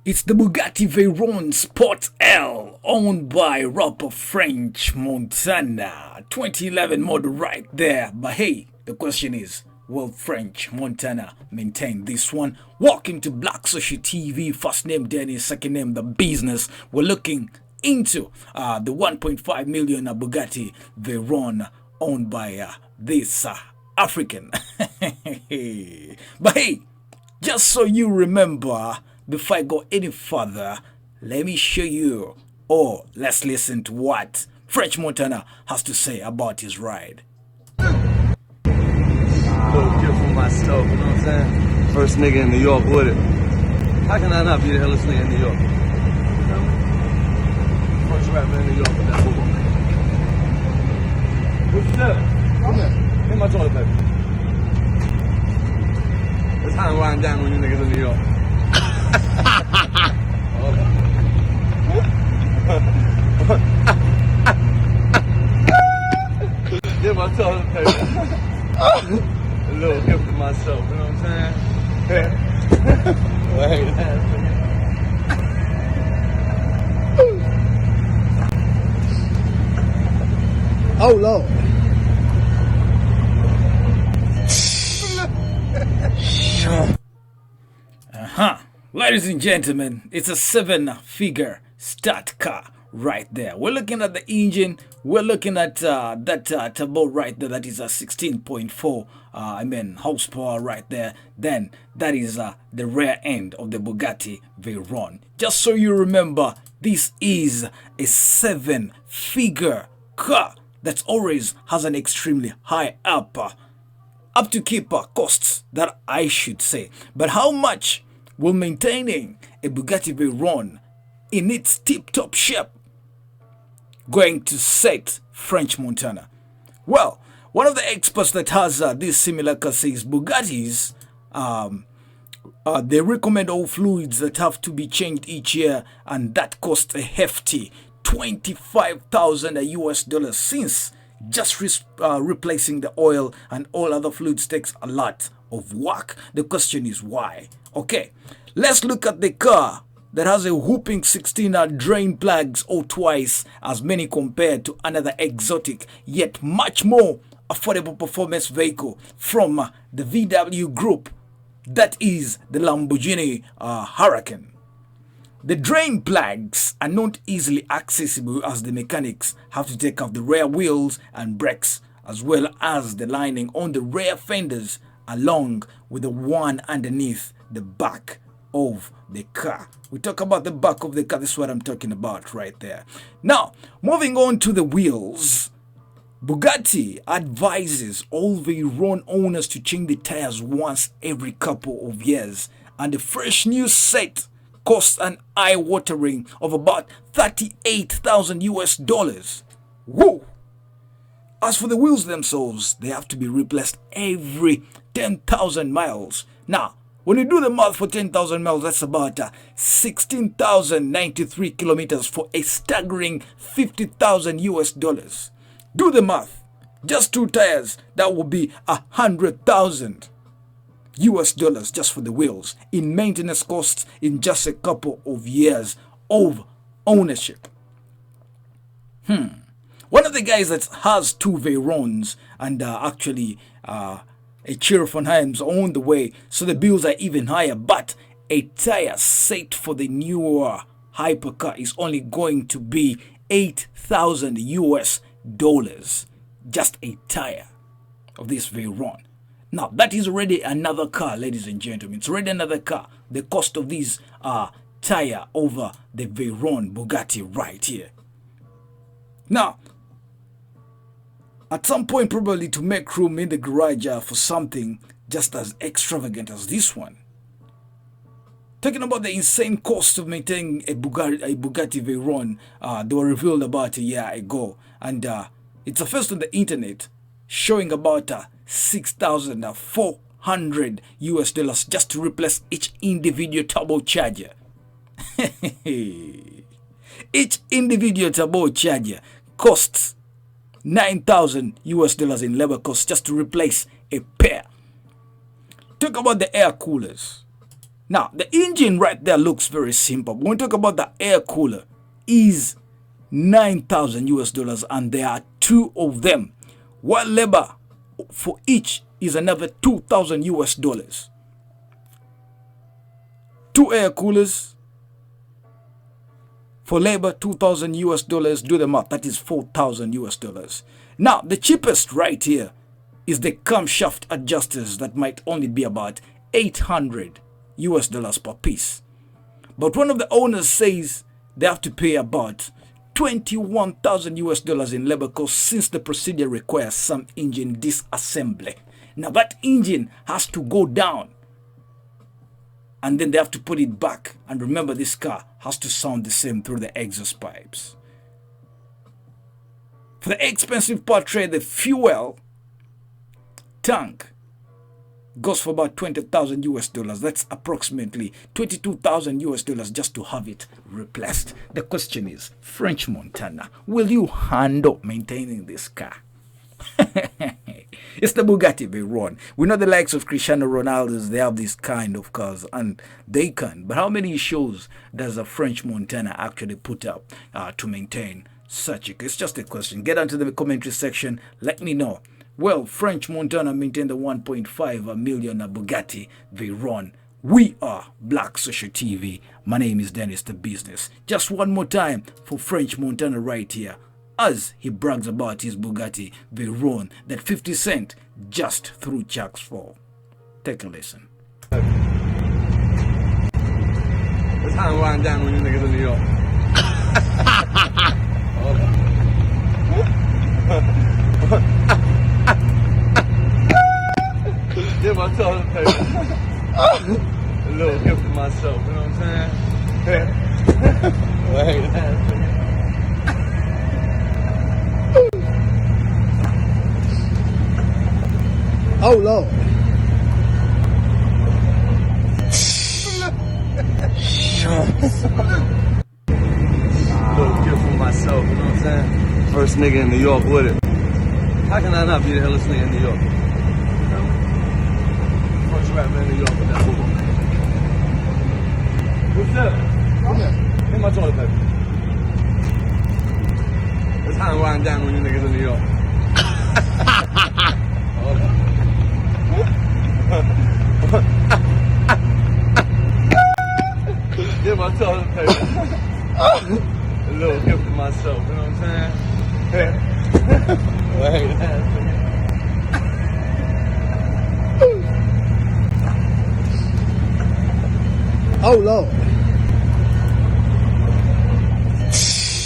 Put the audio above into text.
It's the Bugatti Veyron Sport L, owned by rapper French Montana. 2011 model right there. But hey, the question is, will French Montana maintain this one? Welcome to Black Social TV. First name Dennis, second name The Business. We're looking into the 1.5 million Bugatti Veyron owned by this African. But hey, just so you remember, before I go any further, let me show you, or let's listen to what French Montana has to say about his ride. Little gift for myself, you know what I'm saying? First nigga in New York with it. How can I not be the hellest nigga in New York? You know? First rapper in New York with that book. What's up? Come here. Get my toilet paper. It's time riding down on you niggas in New York. Get my toilet paper. A little gift to myself, you know what I'm saying? Wait. Oh Lord. Ladies and gentlemen, it's a 7-figure start car right there. We're looking at the engine. We're looking at that turbo right there. That is a 16.4 horsepower right there. Then that is the rear end of the Bugatti Veyron. Just so you remember, this is a 7-figure car that always has an extremely high up to keep costs, that I should say. But how much will maintaining a Bugatti Veyron in its tip-top shape going to set French Montana? Well, one of the experts that has this similar car says Bugattis, they recommend all fluids that have to be changed each year, and that costs a hefty $25,000 since just replacing the oil and all other fluids takes a lot of work. The question is why? Okay, let's look at the car that has a whooping 16 drain plugs, or twice as many compared to another exotic yet much more affordable performance vehicle from the VW group, that is the Lamborghini Huracan. The drain plugs are not easily accessible, as the mechanics have to take off the rear wheels and brakes, as well as the lining on the rear fenders, along with the one underneath the back of the car. We talk about the back of the car. This is what I'm talking about right there. Now, moving on to the wheels. Bugatti advises all Veyron owners to change the tires once every couple of years, and the fresh new set costs an eye-watering of about $38,000. Whoa! As for the wheels themselves, they have to be replaced every 10,000 miles. Now, when you do the math for 10,000 miles, that's about 16,093 kilometers for a staggering $50,000. Do the math. Just 2 tires, that will be $100,000 just for the wheels in maintenance costs in just a couple of years of ownership. One of the guys that has 2 Veyrons and actually a cheer von Heims on the way, so the bills are even higher. But a tire set for the newer hypercar is only going to be $8,000. Just a tire of this Veyron. Now, that is already another car, ladies and gentlemen. It's already another car. The cost of these tire over the Veyron Bugatti right here. Now, at some point, probably to make room in the garage for something just as extravagant as this one. Talking about the insane cost of maintaining a Bugatti Veyron, they were revealed about a year ago. And it's a first on the internet, showing about $6,400 just to replace each individual turbocharger. Each individual turbocharger costs $9,000 in labor costs just to replace a pair. Talk about the air coolers. Now, the engine right there looks very simple. When we talk about the air cooler, is 9,000 US dollars, and there are two of them. While labor for each is another 2,000 US dollars. Two air coolers for labor, 2,000 US dollars. Do the math, that is 4,000 US dollars. Now, the cheapest right here is the camshaft adjusters that might only be about 800 US dollars per piece. But one of the owners says they have to pay about 21,000 US dollars in labor costs, since the procedure requires some engine disassembly. Now that engine has to go down, and then they have to put it back. And remember, this car has to sound the same through the exhaust pipes. For the expensive part tray, the fuel tank goes for about 20,000 US dollars. That's approximately 22,000 US dollars just to have it replaced. The question is, French Montana, will you handle maintaining this car? It's the Bugatti Veyron. We know the likes of Cristiano Ronaldo, they have this kind of cars, and they can. But how many shows does a French Montana actually put up to maintain such a car? It's just a question. Get onto the commentary section. Let me know. Well, French Montana maintained the 1.5 million Bugatti Veyron. We are Black Social TV. My name is Dennis the Business. Just one more time for French Montana right here, as he brags about his Bugatti Veyron that 50 Cent just threw checks for. Take a listen. It's time to wind down when you niggas in New York. Give my toilet paper. A little gift for myself, you know what I'm saying? Wait. Oh, Lord. Little gift for myself, you know what I'm saying? First nigga in New York with it. How can I not be the hellest nigga in New York? First rapper in New York with that football. What's up? Give my toilet paper. It's time to wind down when you niggas in New York. Give my toilet paper. A little gift for myself, you know what I'm saying? Wait. Oh, Lord.